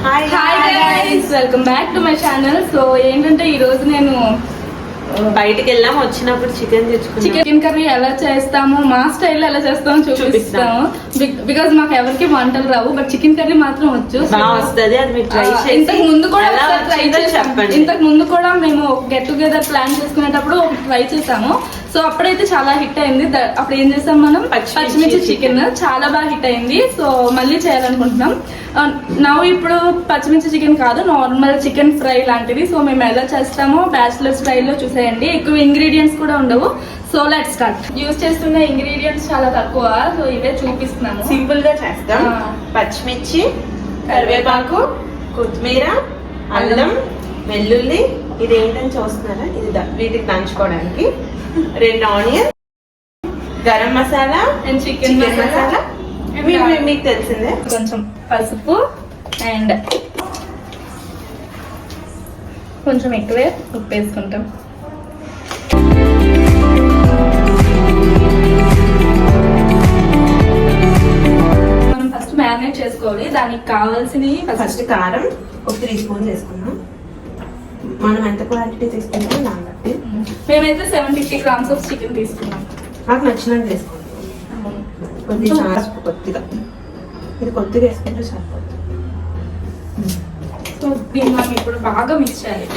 Hi guys, welcome back to my channel. So ఏంటంటే ఈ రోజు నేను బయటికి వెళ్ళాం, వచ్చినప్పుడు చికెన్ తెచ్చుకున్నాం. చికెన్ కర్రీ ఎలా చేస్తాము, మా స్టైల్లో ఎలా చేస్తామో చూపిస్తాము. బికాజ్ మాకు ఎవరికి వంటలు రావు, బట్ చికెన్ కర్రీ మాత్రం వచ్చు. వస్తుంది, అది మీరు ట్రై చేసి ఇంతకు ముందు కూడా ట్రై చెప్పండి. ఇంతకు ముందు కూడా మేము గెట్ టుగెదర్ ప్లాన్ చేసుకునేటప్పుడు ట్రై చేసాము. సో అప్పుడైతే చాలా హిట్ అయింది. అప్పుడు ఏం చేసాం మనం, పచ్చిమిర్చి చికెన్ చాలా బాగా హిట్ అయింది. సో మళ్ళీ చేయాలనుకుంటున్నాం. ఇప్పుడు పచ్చిమిర్చి చికెన్ కాదు, నార్మల్ చికెన్ ఫ్రై లాంటిది. సో మేము ఎలా చేస్తామో బ్యాచిలర్ స్టైల్లో చూసేయండి. ఎక్కువ ఇంగ్రీడియంట్స్ కూడా ఉండవు. So let's start. యూజ్ చేస్తున్న ఇంగ్రీడియంట్స్ చాలా తక్కువ, సో ఇవే చూపిస్తున్నాను. సింపుల్ గా చేస్తాం. పచ్చిమిర్చి, కరివేపాకు, కొత్తిమీర, అల్లం, వెల్లుల్లి. ఇది ఏంటని చూస్తున్నారా, ఇది వీటికి దంచుకోవడానికి. 2 onion, garam masala and chicken masala. మీకు తెలిసిందే. కొంచెం పసుపు అండ్ కొంచెం ఎక్కువే ఉప్పు వేసుకుంటాం. మనం ఫస్ట్ మ్యారినేట్ చేసుకోవాలి. దానికి కావాల్సినవి ఫస్ట్ కారం ఒక 3 స్పూన్స్ వేసుకున్నాం. మనం ఎంత క్వాంటిటీ తీసుకుంటాం దాన్ని బట్టి. మేమైతే 750 grams ఆఫ్ చికెన్ తీసుకున్నాం. నాకు నచ్చినట్టు వేసుకుంటాం. కొద్దిగా పసుపు, కొద్దిగా ఇది కొద్దిగా వేసుకుంటే సరిపోతుంది. సో దీన్ని మనం ఇప్పుడు బాగా మిక్స్ చేయాలి.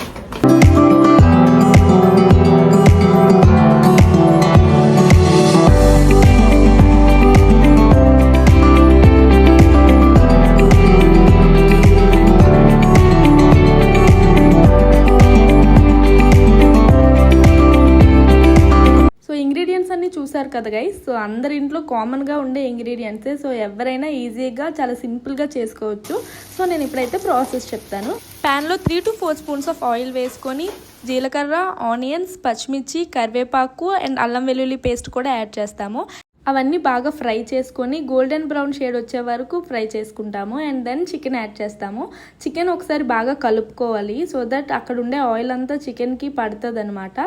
అన్ని చూసారు కదా గైస్. సో అందరి ఇంట్లో కామన్గా ఉండే ఇంగ్రీడియంట్సే. సో ఎవరైనా ఈజీగా చాలా సింపుల్గా చేసుకోవచ్చు. సో నేను ఇప్పుడైతే ప్రాసెస్ చెప్తాను. ప్యాన్లో 3 to 4 స్పూన్స్ ఆఫ్ ఆయిల్ వేసుకొని జీలకర్ర, ఆనియన్స్, పచ్చిమిర్చి, కరివేపాకు అండ్ అల్లం వెల్లుల్లి పేస్ట్ కూడా యాడ్ చేస్తాము. అవన్నీ బాగా ఫ్రై చేసుకొని గోల్డెన్ బ్రౌన్ షేడ్ వచ్చే వరకు ఫ్రై చేసుకుంటాము. అండ్ దెన్ చికెన్ యాడ్ చేస్తాము. చికెన్ ఒకసారి బాగా కలుపుకోవాలి, సో దట్ అక్కడ ఉండే ఆయిల్ అంతా చికెన్కి పడుతుంది అనమాట.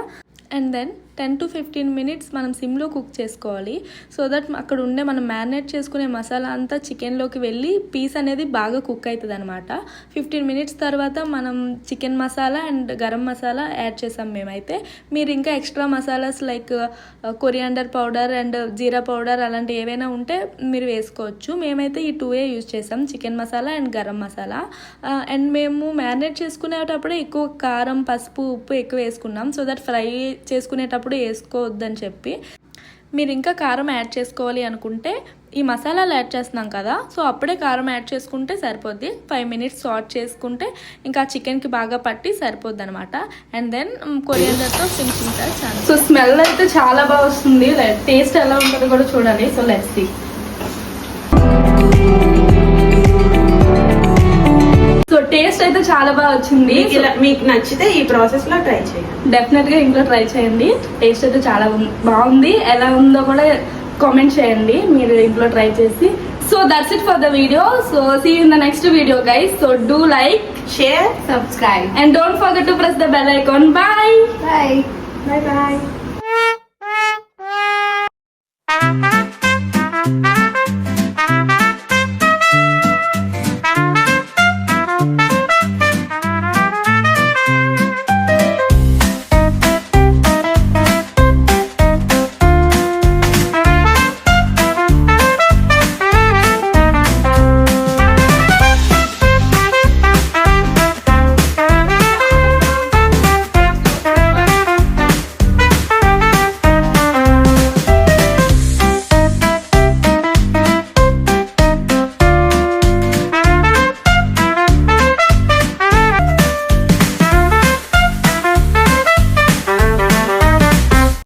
అండ్ దెన్ 10 to 15 minutes మనం సిమ్లో కుక్ చేసుకోవాలి. సో దట్ అక్కడ ఉండే మనం మ్యారినేట్ చేసుకునే మసాలా అంతా చికెన్లోకి వెళ్ళి పీస్ అనేది బాగా కుక్ అవుతుంది అనమాట. 15 minutes తర్వాత మనం chicken masala and garam masala add చేసాం మేమైతే. మీరు ఇంకా extra masalas like coriander powder and jeera powder అలాంటి ఏవైనా ఉంటే మీరు వేసుకోవచ్చు. మేమైతే ఈ 2 యూజ్ చేసాం, chicken masala and garam masala. And మేము మ్యారినేట్ చేసుకునేటప్పుడే ఎక్కువ కారం, పసుపు, ఉప్పు ఎక్కువ వేసుకున్నాం. సో దట్ ఫ్రై చేసుకునేటప్పుడు వేసుకోవద్దని చెప్పి. మీరు ఇంకా కారం యాడ్ చేసుకోవాలి అనుకుంటే ఈ మసాలాలు యాడ్ చేస్తున్నాం కదా, సో అప్పుడే కారం యాడ్ చేసుకుంటే సరిపోద్ది. 5 minutes సాట్ చేసుకుంటే ఇంకా చికెన్కి బాగా పట్టి సరిపోద్ది అనమాట. అండ్ దెన్ కొరియాండర్తో సింపుల్. సో స్మెల్ అయితే చాలా బాగా వస్తుంది. టేస్ట్ ఎలా ఉంటుందో కూడా చూడాలి. So let's see. So taste అయితే చాలా బాగా వచ్చింది. మీకు నచ్చితే ఈ ప్రాసెస్ లో ట్రై చేయండి. డెఫినెట్ గా ఇంట్లో ట్రై చేయండి. టేస్ట్ అయితే చాలా బాగుంది. ఎలా ఉందో కూడా కామెంట్ చేయండి మీరు ఇంట్లో ట్రై చేసి. So that's it for the video. So see you in the next video guys. So do like, share, subscribe and don't forget to press the bell icon. Bye. Bye. Bye.